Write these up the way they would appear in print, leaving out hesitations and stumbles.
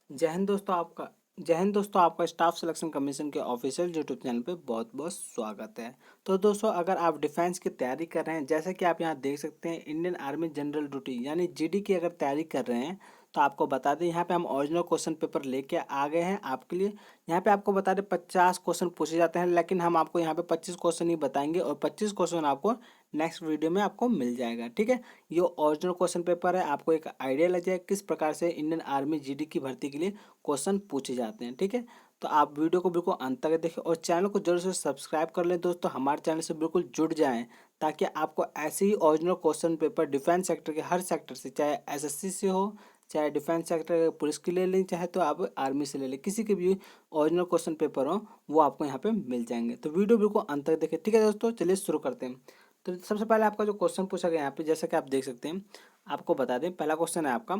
जय हिंद दोस्तों, आपका स्टाफ सिलेक्शन कमीशन के ऑफिशियल यूट्यूब चैनल पे बहुत बहुत स्वागत है। तो दोस्तों, अगर आप डिफेंस की तैयारी कर रहे हैं, जैसे कि आप यहाँ देख सकते हैं, इंडियन आर्मी जनरल ड्यूटी यानी जीडी की अगर तैयारी कर रहे हैं, तो आपको बता दें यहाँ पे हम ओरिजिनल क्वेश्चन पेपर लेके आ गए हैं आपके लिए। यहाँ पे आपको बता दें 50 क्वेश्चन पूछे जाते हैं, लेकिन हम आपको यहाँ पे 25 क्वेश्चन ही बताएंगे और 25 क्वेश्चन आपको नेक्स्ट वीडियो में आपको मिल जाएगा। ठीक है, ये ओरिजिनल क्वेश्चन पेपर है, आपको एक आइडिया लग जाए किस प्रकार से इंडियन आर्मी जीडी की भर्ती के लिए क्वेश्चन पूछे जाते हैं। ठीक है, तो आप वीडियो को बिल्कुल अंत तक देखें और चैनल को जरूर से सब्सक्राइब कर लें दोस्तों, हमारे चैनल से बिल्कुल जुड़ जाएं, ताकि आपको ऐसे ही original question paper defence sector के हर सेक्टर से, चाहे एसएससी से हो, चाहे डिफेंस सेक्टर पुलिस की ले लें, चाहे तो आप आर्मी से ले लें, किसी के भी ओरिजिनल क्वेश्चन पेपर हो वो आपको यहाँ पे मिल जाएंगे। तो वीडियो बिल्कुल अंत तक देखें। ठीक है दोस्तों, चलिए शुरू करते हैं। तो सबसे पहले आपका जो क्वेश्चन पूछा गया यहाँ पे, जैसा कि आप देख सकते हैं, आपको बता दें पहला क्वेश्चन है आपका,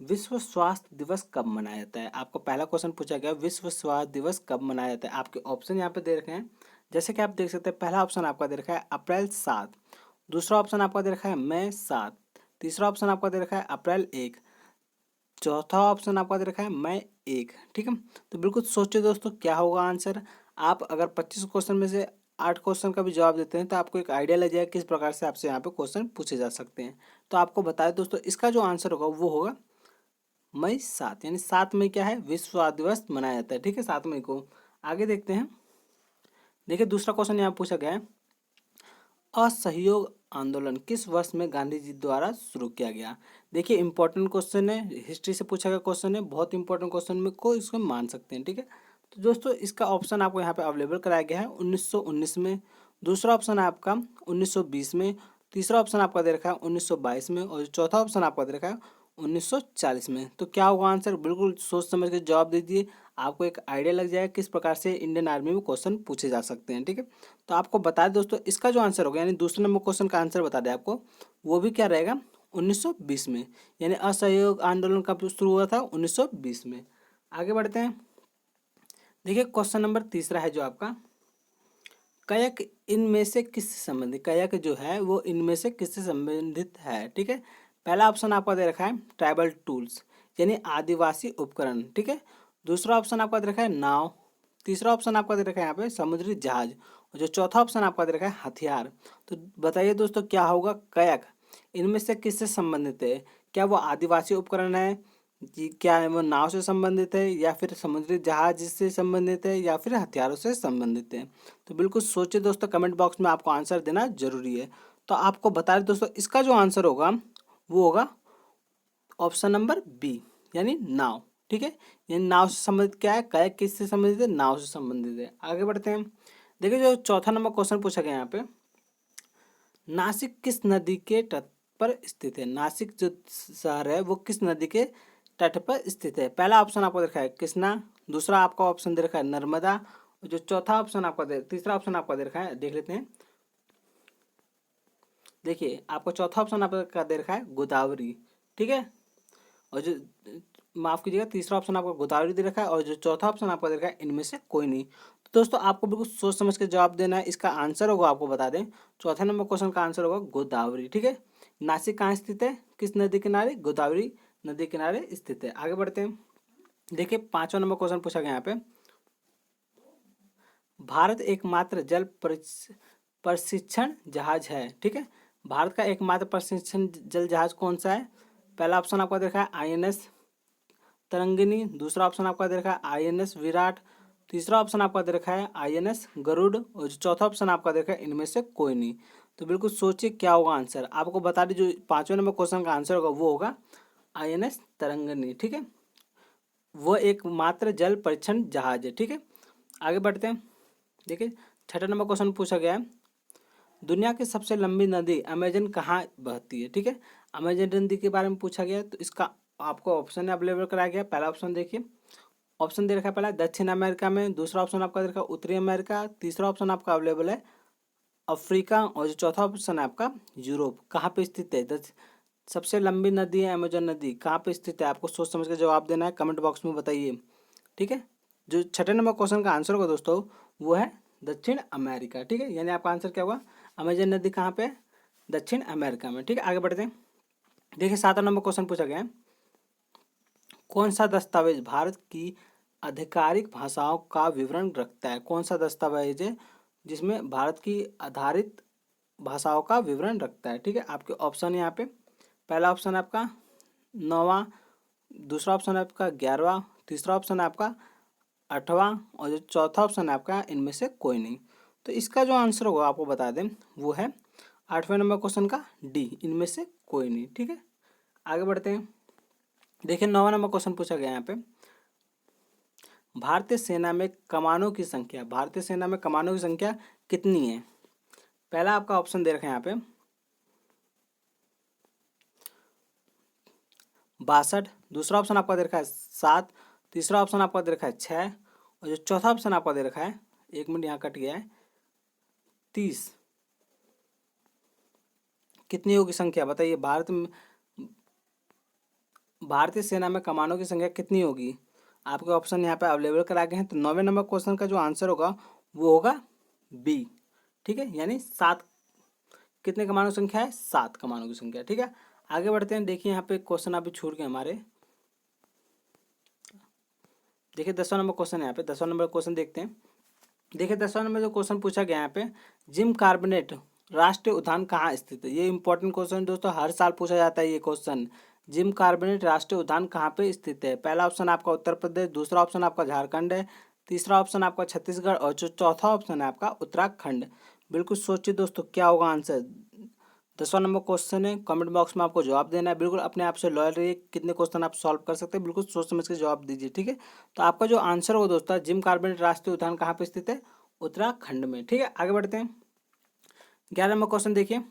विश्व स्वास्थ्य दिवस कब मनाया जाता है। आपको पहला क्वेश्चन पूछा गया, विश्व स्वास्थ्य दिवस कब मनाया जाता है। आपके ऑप्शन यहाँ पे दे रखे हैं, जैसे कि आप देख सकते हैं, पहला ऑप्शन आपका दे रखा है अप्रैल 7, दूसरा ऑप्शन आपका दे रखा है मई 7, तीसरा ऑप्शन आपका दे रखा है अप्रैल 1, चौथा ऑप्शन आपका दे रखा है मई 1। ठीक है, तो बिल्कुल सोचिए दोस्तों क्या होगा आंसर। आप अगर 25 क्वेश्चन में से 8 क्वेश्चन का भी जवाब देते हैं, तो आपको एक आइडिया लग जाएगा किस प्रकार से आपसे यहाँ पे क्वेश्चन पूछे जा सकते हैं। तो आपको बताया दोस्तों, इसका जो आंसर होगा वो होगा मई 7, यानी 7 मई क्या है, विश्व स्वास्थ्य दिवस मनाया जाता है। ठीक है, 7 मई को। आगे देखते हैं, देखिए दूसरा क्वेश्चन यहाँ पूछा गया है, असहयोग आंदोलन किस वर्ष में गांधी जी द्वारा शुरू किया गया। देखिए इंपॉर्टेंट क्वेश्चन है, हिस्ट्री से पूछा गया क्वेश्चन है, बहुत इंपॉर्टेंट क्वेश्चन में को इसको मान सकते हैं। ठीक है, तो दोस्तों इसका ऑप्शन आपको यहाँ पे अवेलेबल कराया गया है 1919 में, दूसरा ऑप्शन है आपका 1920 में, तीसरा ऑप्शन आपका दे रखा है 1922 में, और चौथा ऑप्शन आपका दे रखा है 1940 में। तो क्या होगा आंसर, बिल्कुल सोच समझ के जवाब दीजिए, आपको एक आइडिया लग जाएगा किस प्रकार से इंडियन आर्मी में क्वेश्चन पूछे जा सकते हैं। ठीक है, तो आपको बता दें दोस्तों, इसका जो आंसर होगा, यानी दूसरे नंबर क्वेश्चन का आंसर बता दें आपको, वो भी क्या रहेगा 1920 में, यानी असहयोग आंदोलन कब शुरू हुआ था 1920 में। आगे बढ़ते हैं, देखिए क्वेश्चन नंबर तीसरा है जो आपका, कयक इनमें से किससे संबंधित, कयक जो है वो इनमें से किससे संबंधित है। ठीक है, पहला ऑप्शन आपका दे रखा है ट्राइबल टूल्स, यानी आदिवासी उपकरण। ठीक है, दूसरा ऑप्शन आपका दे रखा है नाव, तीसरा ऑप्शन आपका दे रखा है यहाँ पे समुद्री जहाज, और जो चौथा ऑप्शन आपका दे रखा है हथियार। तो बताइए दोस्तों क्या होगा, कयक इनमें से किससे संबंधित है। क्या वो आदिवासी उपकरण है जी, क्या है वो नाव से संबंधित है, या फिर समुद्री जहाज से संबंधित है, या फिर हथियारों से संबंधित है। तो बिल्कुल सोचिए दोस्तों, कमेंट बॉक्स में आपको आंसर देना जरूरी है। तो आपको बता दें दोस्तों, इसका जो आंसर होगा वो होगा ऑप्शन नंबर बी, यानी नाव। ठीक है, यानी नाव से संबंधित क्या है, काया किससे संबंधित है, नाव से संबंधित है। आगे बढ़ते हैं, देखिए जो चौथा नंबर क्वेश्चन पूछा गया यहाँ पे, नासिक किस नदी के तट पर स्थित है। नासिक जो शहर है वो किस नदी के तट पर स्थित है। पहला ऑप्शन आपको देखा है कृष्णा, दूसरा आपका ऑप्शन दे रखा है नर्मदा, और जो चौथा ऑप्शन आपका तीसरा ऑप्शन आपका दे रखा है, देख लेते हैं। देखिए आपको चौथा ऑप्शन आपका दे रखा है गोदावरी। ठीक है, और जो माफ कीजिएगा, तीसरा ऑप्शन आपको गोदावरी दे रखा है, और जो चौथा ऑप्शन आपको दे रखा है इनमें से कोई नहीं। तो दोस्तों आपको बिल्कुल सोच समझ के जवाब देना है। इसका आंसर होगा, आपको बता दें, चौथा नंबर क्वेश्चन का आंसर होगा गोदावरी। ठीक है, नासिक कहाँ स्थित है, किस नदी किनारे, गोदावरी नदी किनारे स्थित है। आगे बढ़ते हैं, देखिए पांचवा नंबर क्वेश्चन पूछा गया यहाँ पे, भारत एकमात्र जल प्रशिक्षण जहाज है। ठीक है, भारत का एकमात्र प्रशिक्षण जल जहाज कौन सा है। पहला ऑप्शन आपका देखा है आईएनएस तरंगिनी, दूसरा ऑप्शन आपका दे रखा है आईएनएस विराट, तीसरा ऑप्शन आपका दे रखा है आईएनएस गरुड़, और जो चौथा ऑप्शन आपका दे रखा है इनमें से कोई नहीं। तो बिल्कुल सोचिए क्या होगा आंसर। आपको बता दें, जो पांचवें नंबर क्वेश्चन का आंसर होगा वो होगा आईएनएस तरंगिनी। ठीक है, वो एक मात्र जल परीक्षण जहाज है। ठीक है, आगे बढ़ते हैं, देखिए छठा नंबर क्वेश्चन पूछा गया है, दुनिया की सबसे लंबी नदी अमेजन कहाँ बहती है। ठीक है, अमेजन नदी के बारे में पूछा गया है, तो इसका आपको ऑप्शन अवेलेबल कराया गया। पहला ऑप्शन देखिए, ऑप्शन दे रखा है पहला दक्षिण अमेरिका में, दूसरा ऑप्शन आपका दे रखा है उत्तरी अमेरिका, तीसरा ऑप्शन आपका अवेलेबल है अफ्रीका, और जो चौथा ऑप्शन है आपका यूरोप। कहाँ पे स्थित है सबसे लंबी नदी है अमेजन नदी, कहाँ पे स्थित है, आपको सोच समझ के जवाब देना है, कमेंट बॉक्स में बताइए। ठीक है, जो छठे नंबर क्वेश्चन का आंसर होगा दोस्तों वो है दक्षिण अमेरिका। ठीक है, यानी आपका आंसर क्या होगा, अमेजन नदी कहाँ पे है, दक्षिण अमेरिका में। ठीक है, आगे बढ़ते हैं, देखिए सातवां नंबर क्वेश्चन पूछा गया है, कौन सा दस्तावेज भारत की आधिकारिक भाषाओं का विवरण रखता है? कौन सा दस्तावेज है जिसमें भारत की आधारित भाषाओं का विवरण रखता है? ठीक है, आपके ऑप्शन यहाँ पे, पहला ऑप्शन है आपका 9वां, दूसरा ऑप्शन है आपका 11वां, तीसरा ऑप्शन है आपका 8वां और जो चौथा ऑप्शन है आपका इनमें से कोई नहीं। तो इसका जो आंसर होगा आपको बता दें वो है 8वें नंबर क्वेश्चन का डी, इनमें से कोई नहीं। ठीक है, आगे बढ़ते हैं। देखिए 9वां नंबर क्वेश्चन पूछा गया यहाँ पे, भारतीय सेना में कमानों की संख्या, भारतीय सेना में कमानों की संख्या कितनी है? पहला आपका ऑप्शन दे रखा है यहाँ पे 62, दूसरा ऑप्शन आपका दे रखा है 7, तीसरा ऑप्शन आपका दे रखा है 6 और जो चौथा ऑप्शन आपका दे रखा है, 1 मिनट यहाँ कट गया है, 30। कितनी होगी संख्या बताइए? भारतीय सेना में कमानों की संख्या कितनी होगी? आपके ऑप्शन यहाँ पे अवेलेबल करा गए हैं। तो 9वें नंबर क्वेश्चन का जो आंसर होगा वो होगा बी। ठीक है, यानी 7। कितने कमानों की संख्या है? 7 कमानों की संख्या। ठीक है, आगे बढ़ते हैं। देखिए यहाँ पे क्वेश्चन अभी छूट गए हमारे। देखिए 10वां नंबर क्वेश्चन है यहाँ पे, 10वां नंबर क्वेश्चन देखते हैं। देखिए 10वां नंबर जो क्वेश्चन पूछा गया यहाँ पे, जिम कार्बनेट राष्ट्रीय उद्यान कहाँ स्थित है? ये इंपॉर्टेंट क्वेश्चन दोस्तों, हर साल पूछा जाता है ये क्वेश्चन। जिम कार्बनेट राष्ट्रीय उद्यान कहाँ पे स्थित है? पहला ऑप्शन आपका उत्तर प्रदेश, दूसरा ऑप्शन आपका झारखंड है, तीसरा ऑप्शन आपका छत्तीसगढ़ और जो चौथा ऑप्शन है आपका उत्तराखंड। बिल्कुल सोचिए दोस्तों क्या होगा आंसर। 10वां नंबर क्वेश्चन है, कमेंट बॉक्स में आपको जवाब देना है। बिल्कुल अपने आप से लॉयल रहिए, कितने क्वेश्चन आप सॉल्व कर सकते हैं, बिल्कुल सोच समझ के जवाब दीजिए। ठीक है, तो आपका जो आंसर होगा दोस्तों, जिम कार्बेट राष्ट्रीय उद्यान कहाँ पे स्थित है? उत्तराखंड में। ठीक है, आगे बढ़ते हैं। 11वां नंबर क्वेश्चन देखिए,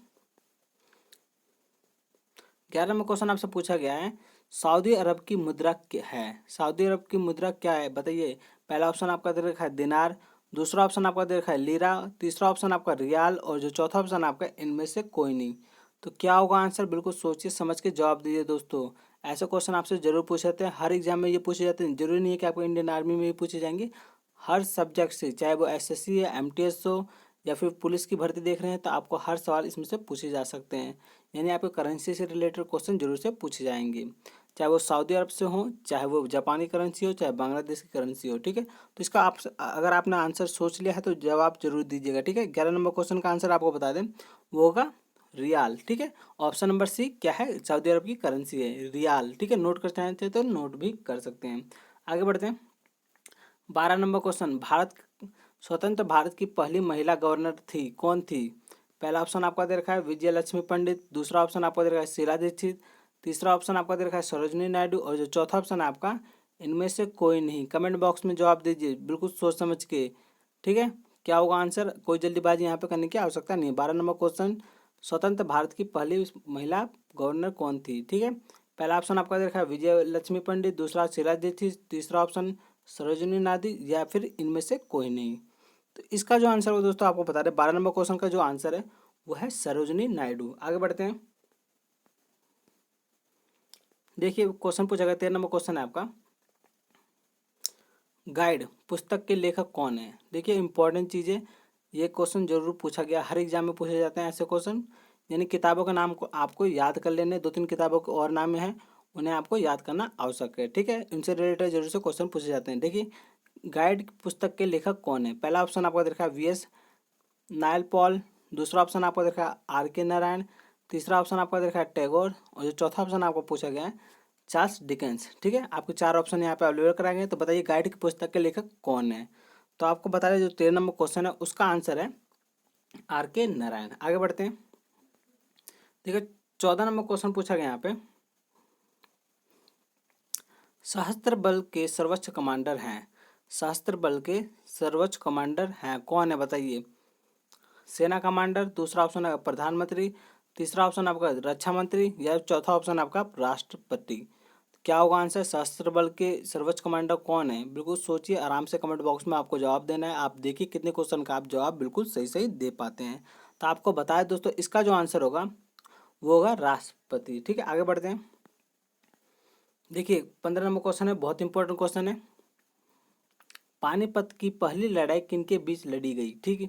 11वां नंबर क्वेश्चन आपसे पूछा गया है, सऊदी अरब की मुद्रा क्या है? सऊदी अरब की मुद्रा क्या है बताइए? पहला ऑप्शन आपका दे रखा है दिनार, दूसरा ऑप्शन आपका दे रखा है लीरा, तीसरा ऑप्शन आपका रियाल और जो चौथा ऑप्शन आपका इनमें से कोई नहीं। तो क्या होगा आंसर? बिल्कुल सोचिए समझ के जवाब दीजिए दोस्तों। ऐसे क्वेश्चन आपसे जरूर पूछे जाते हैं, हर एग्जाम में ये पूछे जाते हैं। जरूरी नहीं है कि आपको इंडियन आर्मी में ही पूछे जाएंगे, हर सब्जेक्ट से, चाहे वो एसएससी या एमटीएस हो या फिर पुलिस की भर्ती देख रहे हैं, तो आपको हर सवाल इसमें से पूछे जा सकते हैं। यानी आपको करेंसी से रिलेटेड क्वेश्चन जरूर से पूछे जाएंगे, चाहे वो सऊदी अरब से हो, चाहे वो जापानी करेंसी हो, चाहे बांग्लादेश की करेंसी हो। ठीक है, तो इसका आप अगर आपने आंसर सोच लिया है तो जवाब जरूर दीजिएगा। ठीक है, 11 नंबर क्वेश्चन का आंसर आपको बता दें वो होगा रियाल। ठीक है, ऑप्शन नंबर सी क्या है? सऊदी अरब की करेंसी है रियाल। ठीक है, नोट कर चाहते तो नोट भी कर सकते हैं। आगे बढ़ते हैं। 12 नंबर क्वेश्चन, भारत स्वतंत्र भारत की पहली महिला गवर्नर थी, कौन थी? पहला ऑप्शन आपका दे रखा है विजय लक्ष्मी पंडित, दूसरा ऑप्शन आपका दे रखा है शीला दीक्षित, तीसरा ऑप्शन आपका दे रखा है सरोजिनी नायडू और जो चौथा ऑप्शन है आपका इनमें से कोई नहीं। कमेंट बॉक्स में जवाब दीजिए बिल्कुल सोच समझ के। ठीक है, क्या होगा आंसर? कोई जल्दीबाजी यहाँ पे करने की आवश्यकता नहीं है। 12 नंबर क्वेश्चन, स्वतंत्र भारत की पहली महिला गवर्नर कौन थी? ठीक है, पहला ऑप्शन आपका दे रखा है विजय लक्ष्मी पंडित, दूसरा शीला दीक्षित, तीसरा ऑप्शन सरोजिनी नायडू या फिर इनमें से कोई नहीं। तो इसका जो आंसर हो दोस्तों आपको बता दें, 12 नंबर क्वेश्चन का जो आंसर है वो है सरोजिनी नायडू। आगे बढ़ते हैं। देखिए क्वेश्चन पूछा गया 13 नंबर क्वेश्चन है आपका, गाइड पुस्तक के लेखक कौन है? देखिए इंपॉर्टेंट चीज़ें, ये क्वेश्चन जरूर पूछा गया, हर एग्जाम में पूछे जाते हैं ऐसे क्वेश्चन। यानी किताबों के नाम को आपको याद कर लेने, 2-3 किताबों के और नाम हैं, उन्हें आपको याद करना आवश्यक है। ठीक है, इनसे रिलेटेड जरूर से क्वेश्चन पूछे जाते हैं। देखिए गाइड पुस्तक के लेखक कौन है? पहला ऑप्शन आपको देखा है वीएस नायल पॉल, दूसरा ऑप्शन आपको देखा है आर के नारायण, तीसरा ऑप्शन आपको देखा है टैगोर और जो चौथा ऑप्शन आपको पूछा गया है चार्ल्स डिकेंस। ठीक है, आपके 4 ऑप्शन यहाँ पे अवेलेबल कराए गए हैं। तो बताइए गाइड की पुस्तक के लेखक कौन है? तो आपको बता दें जो 13 नंबर क्वेश्चन है उसका आंसर है आर के नारायण। आगे बढ़ते हैं। देखिए 14 नंबर क्वेश्चन पूछा गया यहाँ पे, सशस्त्र बल के सर्वोच्च कमांडर हैं, सशस्त्र बल के सर्वोच्च कमांडर हैं कौन है बताइए? सेना कमांडर, दूसरा ऑप्शन है प्रधानमंत्री, तीसरा ऑप्शन आपका रक्षा मंत्री या चौथा ऑप्शन आपका राष्ट्रपति। क्या होगा आंसर? सशस्त्र बल के सर्वोच्च कमांडर कौन है? बिल्कुल सोचिए, आराम से कमेंट बॉक्स में आपको जवाब देना है। आप देखिए कितने क्वेश्चन का आप जवाब बिल्कुल सही सही दे पाते हैं। तो आपको बताया दोस्तों इसका जो आंसर होगा वो होगा राष्ट्रपति। ठीक है, आगे बढ़ते हैं। देखिए 15 नंबर क्वेश्चन है, बहुत इंपॉर्टेंट क्वेश्चन है, पानीपत की पहली लड़ाई किनके बीच लड़ी गई? ठीक है,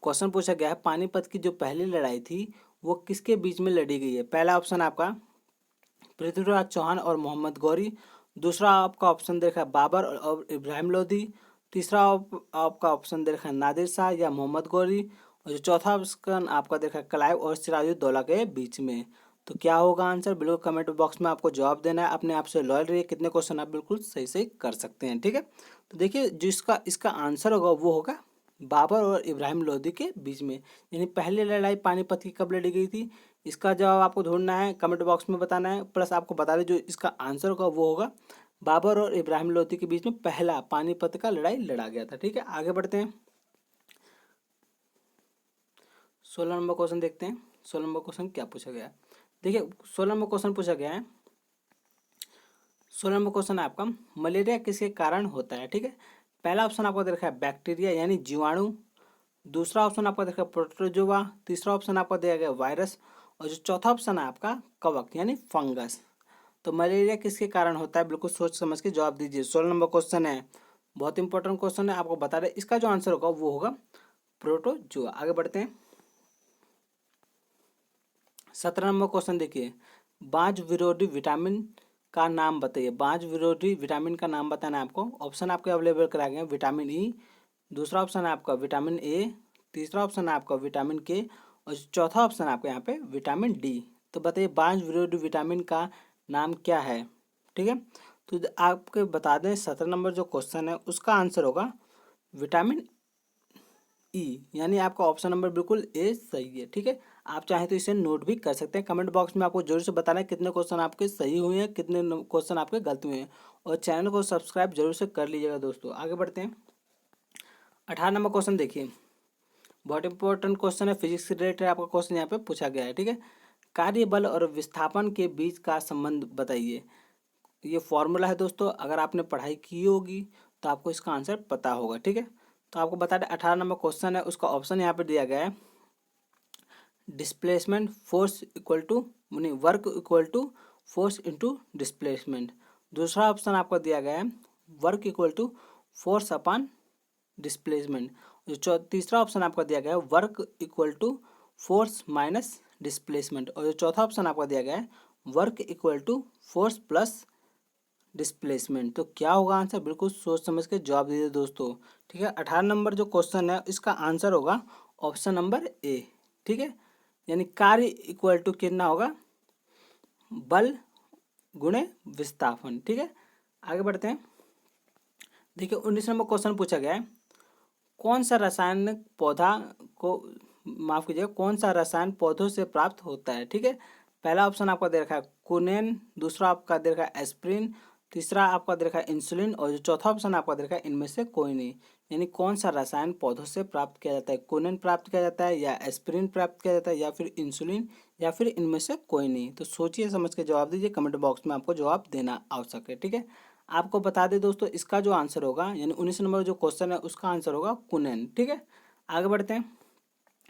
क्वेश्चन पूछा गया है पानीपत की जो पहली लड़ाई थी वो किसके बीच में लड़ी गई है? पहला ऑप्शन आपका पृथ्वीराज चौहान और मोहम्मद गौरी, दूसरा आपका ऑप्शन दे रखा है बाबर और इब्राहिम लोदी। तीसरा आपका ऑप्शन दे रखा है नादिर शाह या मोहम्मद गौरी। और जो चौथा ऑप्शन आपका दे रखा है क्लाइव और सिराजुद्दौला के बीच में। तो क्या होगा आंसर, बिल्कुल कमेंट बॉक्स में आपको जवाब देना है। अपने आप से लॉयल रहिए, कितने क्वेश्चन आप बिल्कुल सही सही कर सकते हैं, ठीक है। तो देखिए जिसका इसका आंसर होगा वो होगा बाबर और इब्राहिम लोदी के बीच में। यानी पहली लड़ाई पानीपत की कब लड़ी गई थी, इसका जवाब आपको ढूंढना है, कमेंट बॉक्स में बताना है। प्लस आपको बता दें जो इसका आंसर होगा वो होगा बाबर और इब्राहिम लोदी के बीच में पहला पानीपत का लड़ाई लड़ा गया था, ठीक है। आगे बढ़ते हैं, 16 नंबर क्वेश्चन देखते हैं। 16 नंबर क्वेश्चन क्या पूछा गया है, देखिए 16 नंबर क्वेश्चन पूछा गया है। 16 नंबर क्वेश्चन है आपका, मलेरिया किसके कारण होता है, ठीक है। पहला ऑप्शन आपको दे रखा है बैक्टीरिया यानी जीवाणु। दूसरा ऑप्शन आपको देखा प्रोटोजोआ। तीसरा ऑप्शन आपको दिया गया वायरस। और जो चौथा ऑप्शन है आपका कवक यानी फंगस। तो मलेरिया किसके कारण होता है, बिल्कुल सोच समझ के जवाब दीजिए। 16 नंबर क्वेश्चन है, बहुत इंपॉर्टेंट क्वेश्चन है, आपको बता रहे इसका जो आंसर होगा वो होगा प्रोटोजोआ। आगे बढ़ते हैं, 17 नंबर क्वेश्चन देखिए, बांझ विरोधी विटामिन का नाम बताइए। बांझ विरोधी विटामिन का नाम बताना है आपको। ऑप्शन आपके अवेलेबल कराए गए हैं विटामिन ई। दूसरा ऑप्शन है आपका विटामिन ए। तीसरा ऑप्शन है आपका विटामिन के। और चौथा ऑप्शन है आपका यहाँ पे विटामिन डी। तो बताइए बांझ विरोधी विटामिन का नाम क्या है, ठीक है। तो आपके बता दें 17 नंबर जो क्वेश्चन है उसका आंसर होगा विटामिन ई। यानी आपका ऑप्शन नंबर बिल्कुल ए सही है, ठीक है। आप चाहें तो इसे नोट भी कर सकते हैं। कमेंट बॉक्स में आपको जरूर से बताना है कितने क्वेश्चन आपके सही हुए हैं, कितने क्वेश्चन आपके गलत हुए हैं। और चैनल को सब्सक्राइब जरूर से कर लीजिएगा दोस्तों। आगे बढ़ते हैं, 18 नंबर क्वेश्चन देखिए, बहुत इंपॉर्टेंट क्वेश्चन है, फिजिक्स से रिलेटेड आपका क्वेश्चन यहाँ पे पूछा गया है, ठीक है। कार्य बल और विस्थापन के बीच का संबंध बताइए। ये फॉर्मूला है दोस्तों, अगर आपने पढ़ाई की होगी तो आपको इसका आंसर पता होगा, ठीक है। तो आपको बता दें 18 नंबर क्वेश्चन है, उसका ऑप्शन यहाँ पे दिया गया है डिस्प्लेसमेंट फोर्स इक्वल टू नहीं work equal to force into displacement. दूसरा ऑप्शन आपको दिया गया है work equal to force upon displacement. जो तीसरा ऑप्शन आपका दिया गया है work equal to force minus displacement. और जो चौथा ऑप्शन आपका दिया गया है work equal to force plus displacement. तो क्या होगा आंसर, बिल्कुल सोच समझ के जवाब दीजिए दोस्तों, ठीक है। 18 नंबर जो क्वेश्चन है इसका आंसर होगा ऑप्शन नंबर ए, ठीक है। यानी कार्य इक्वल टू कितना होगा बल गुणे विस्थापन, ठीक है। आगे बढ़ते हैं, देखिए 19 नंबर क्वेश्चन पूछा गया है, कौन सा रासायनिक पौधा को माफ कीजिएगा कौन सा रसायन पौधों से प्राप्त होता है, ठीक है। पहला ऑप्शन आपका दे रखा है कुनेन। दूसरा आपका दे रखा है एस्प्रिन। तीसरा आपका दे रखा है इंसुलिन। और जो चौथा ऑप्शन आपका दे रखा है इनमें से कोई नहीं। यानी कौन सा रसायन पौधों से प्राप्त किया जाता है, कुनेन प्राप्त किया जाता है या एस्प्रिन प्राप्त किया जाता है या फिर इंसुलिन या फिर इनमें से कोई नहीं। तो सोचिए समझ के जवाब दीजिए, कमेंट बॉक्स में आपको जवाब देना आवश्यक है, ठीक है। आपको बता दें दोस्तों इसका जो आंसर होगा यानी 19 नंबर जो क्वेश्चन है उसका आंसर होगा कुनेन, ठीक है। आगे बढ़ते हैं,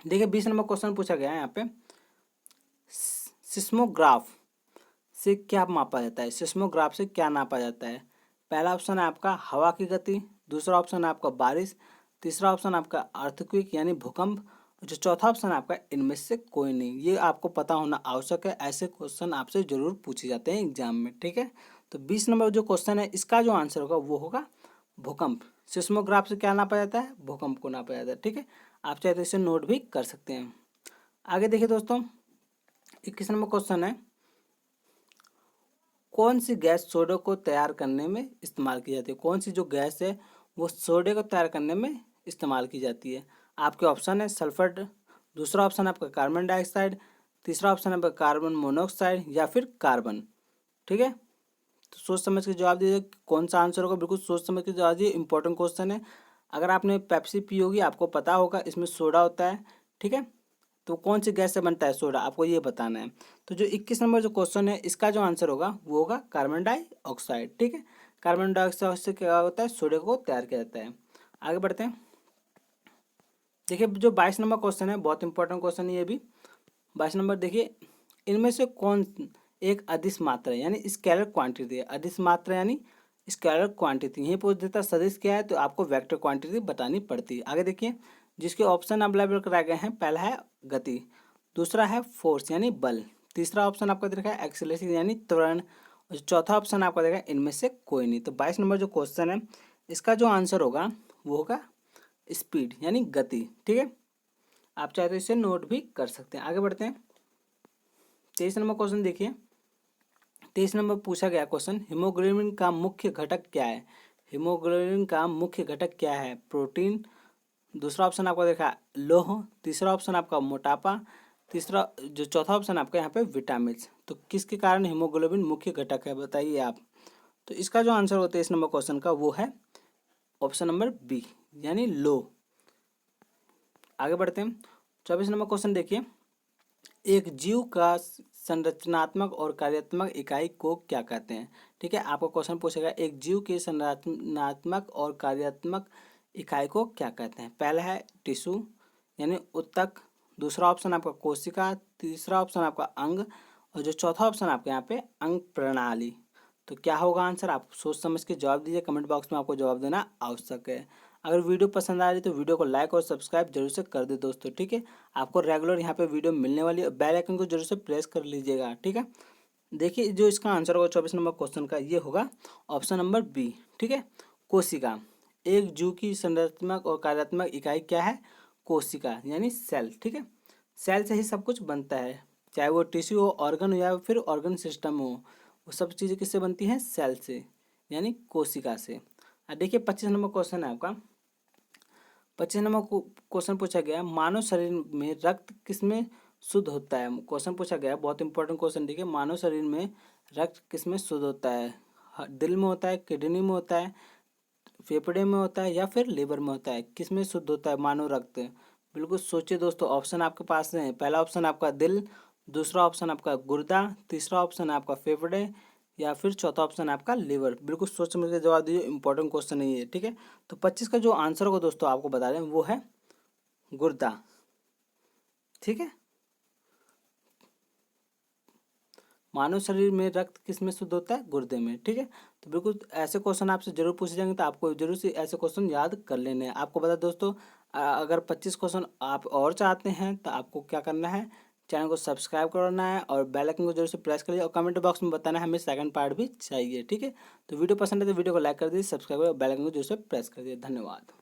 देखिए 20 नंबर क्वेश्चन पूछा गया है यहाँ पे, सिस्मोग्राफ से क्या मापा जाता है, सिस्मोग्राफ से क्या नापा जाता है। पहला ऑप्शन है आपका हवा की गति। दूसरा ऑप्शन है आपका बारिश। तीसरा ऑप्शन आपका अर्थक्वेक यानी भूकंप। जो चौथा ऑप्शन है आपका इनमें से कोई नहीं। ये आपको पता होना आवश्यक है, ऐसे क्वेश्चन आपसे जरूर पूछे जाते हैं एग्जाम में, ठीक है। तो 20 नंबर जो क्वेश्चन है इसका जो आंसर होगा वो होगा भूकंप। सिस्मोग्राफ से क्या नापा जाता है, भूकंप को नापा जाता है, ठीक है। आप चाहे तो इसे नोट भी कर सकते हैं। आगे देखिए दोस्तों 21 नंबर क्वेश्चन है, कौन सी गैस सोडे को तैयार करने में इस्तेमाल की जाती है। कौन सी जो गैस है वो सोडे को तैयार करने में इस्तेमाल की जाती है। आपके ऑप्शन है सल्फर। दूसरा ऑप्शन है आपका कार्बन डाइऑक्साइड। तीसरा ऑप्शन है आपका कार्बन मोनोऑक्साइड या फिर कार्बन, ठीक है। तो सोच समझ के जवाब दीजिए कौन सा आंसर होगा, बिल्कुल सोच समझ के जवाब दीजिए, इंपॉर्टेंट क्वेश्चन है। अगर आपने पेप्सी पी होगी आपको पता होगा इसमें सोडा होता है, ठीक है। तो कौन सी गैस से बनता है सोडा, आपको ये बताना है। तो जो 21 नंबर जो क्वेश्चन है इसका जो आंसर होगा वो होगा कार्बन डाइऑक्साइड, ठीक है। कार्बन डाइऑक्साइड से क्या होता है, सोडे को तैयार किया जाता है। आगे बढ़ते हैं, देखिए जो 22 नंबर क्वेश्चन है बहुत इंपॉर्टेंट क्वेश्चन है ये भी। 22 नंबर देखिए, इनमें से कौन एक अदिश मात्रा है यानी स्केलर क्वांटिटी है। अदिश मात्रा यानी स्केलर क्वांटिटी, यही पूछ देता सदिश क्या है तो आपको वेक्टर क्वांटिटी बतानी पड़ती है। आगे देखिए जिसके ऑप्शन अवेलेबल कराए गए हैं, पहला है गति। दूसरा है फोर्स यानी बल। तीसरा ऑप्शन आपका दे रखा है एक्सीलरेशन यानी त्वरण। और जो चौथा ऑप्शन आपका देगा इनमें से कोई नहीं। तो 22 नंबर जो क्वेश्चन है इसका जो आंसर होगा वो होगा स्पीड यानी गति। ठीक है, आप चाहे तो इसे नोट भी कर सकते हैं। आगे बढ़ते हैं। 23 नंबर क्वेश्चन देखिए। 23 नंबर पूछा गया क्वेश्चन, हीमोग्लोबिन का मुख्य घटक क्या है? हीमोग्लोबिन का मुख्य घटक क्या है? प्रोटीन। दूसरा ऑप्शन आपका देखा लौह। तीसरा ऑप्शन आपका मोटापा। तीसरा जो चौथा ऑप्शन आपका यहाँ पे विटामिन। तो किसके कारण हीमोग्लोबिन मुख्य घटक है बताइए आप। तो इसका जो आंसर होता है इस नंबर क्वेश्चन का वो है ऑप्शन नंबर बी यानी लो। आगे बढ़ते हैं। 24 नंबर क्वेश्चन देखिए। एक जीव का संरचनात्मक और कार्यात्मक इकाई को क्या कहते हैं? ठीक है, आपको क्वेश्चन पूछेगा एक जीव की संरचनात्मक और कार्यात्मक इकाई को क्या कहते हैं? पहला है टिश्यू यानी ऊतक। दूसरा ऑप्शन आपका कोशिका। तीसरा ऑप्शन आपका अंग। और जो चौथा ऑप्शन आपका यहाँ पे अंग प्रणाली। तो क्या होगा आंसर? आप सोच समझ के जवाब दीजिए, कमेंट बॉक्स में आपको जवाब देना आवश्यक है। अगर वीडियो पसंद आ रही तो वीडियो को लाइक और सब्सक्राइब जरूर से कर दे दोस्तों। ठीक है, आपको रेगुलर यहाँ पे वीडियो मिलने वाली है, बेल आइकन को जरूर से प्रेस कर लीजिएगा। ठीक है, देखिए जो इसका आंसर होगा 24 नंबर क्वेश्चन का ये होगा ऑप्शन नंबर बी। ठीक है, कोशिका। एक जीव की संरचनात्मक और कार्यात्मक इकाई क्या है? कोशिका यानी सेल। ठीक है, सेल से ही सब कुछ बनता है, चाहे वो टिश्यू हो, ऑर्गन हो या फिर ऑर्गन सिस्टम हो, वो सब चीज़ें किससे बनती हैं? सेल से यानी कोशिका से। देखिए 25 नंबर क्वेश्चन है आपका। 25 नंबर क्वेश्चन पूछा गया, मानव शरीर में रक्त किसमें शुद्ध होता है? क्वेश्चन पूछा गया, बहुत इंपॉर्टेंट क्वेश्चन। देखिए मानव शरीर में रक्त किसमें शुद्ध होता है? दिल में होता है, किडनी में होता है, फेफड़े में होता है या फिर लीवर में होता है? किसमें शुद्ध होता है मानव रक्त? बिल्कुल सोचिए दोस्तों, ऑप्शन आपके पास है। पहला ऑप्शन आपका दिल। दूसरा ऑप्शन आपका गुर्दा। तीसरा ऑप्शन आपका फेफड़े। या फिर चौथा ऑप्शन आपका लीवर। बिल्कुल सोच समझ के जवाब दीजिए, इंपॉर्टेंट क्वेश्चन है ये। ठीक है, तो 25 का जो आंसर होगा दोस्तों आपको बता दें वो है गुर्दा। ठीक है, मानव शरीर में रक्त किस में शुद्ध होता है? गुर्दे में। ठीक है, तो बिल्कुल ऐसे क्वेश्चन आपसे जरूर पूछे जाएंगे, तो आपको जरूर से ऐसे क्वेश्चन याद कर लेने हैं। आपको बता दोस्तों, अगर 25 क्वेश्चन आप और चाहते हैं तो आपको क्या करना है, चैनल को सब्सक्राइब करना है और बेल आइकन को जरूर से प्रेस कर लीजिए और कमेंट बॉक्स में बताना है हमें सेकंड पार्ट भी चाहिए। ठीक है, तो वीडियो पसंद है तो वीडियो को लाइक कर दीजिए, सब्सक्राइब और बेल आइकन को जरूर से प्रेस कर दीजिए। धन्यवाद।